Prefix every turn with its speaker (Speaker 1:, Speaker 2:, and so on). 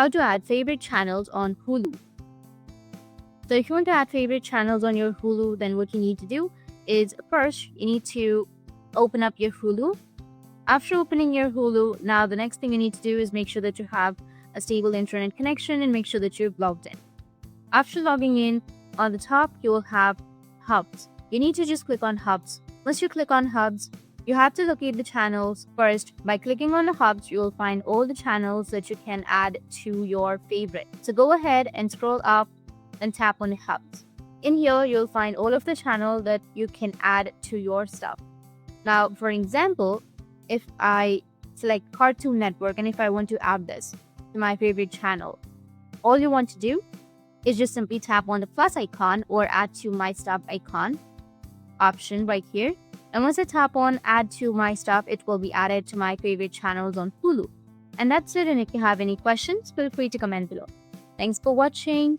Speaker 1: How to add favorite channels on Hulu. So if you want to add favorite channels on your Hulu, then what you need to do is first you need to open up your Hulu. After opening your Hulu, now the next thing you need to do is make sure that you have a stable internet connection and make sure that you've logged in. After logging in, on the top you will have Hubs. You need to just click on Hubs. Once you click on Hubs, you have to locate the channels first. By clicking on the Hubs, you will find all the channels that you can add to your favorite. So go ahead and scroll up and tap on the Hubs. In here, you'll find all of the channels that you can add to your stuff. Now, for example, if I select Cartoon Network and if I want to add this to my favorite channel, all you want to do is just simply tap on the plus icon or add to my stuff icon option right here. And once I tap on add to my stuff, it will be added to my favorite channels on Hulu. And that's it. And if you have any questions, feel free to comment below. Thanks for watching.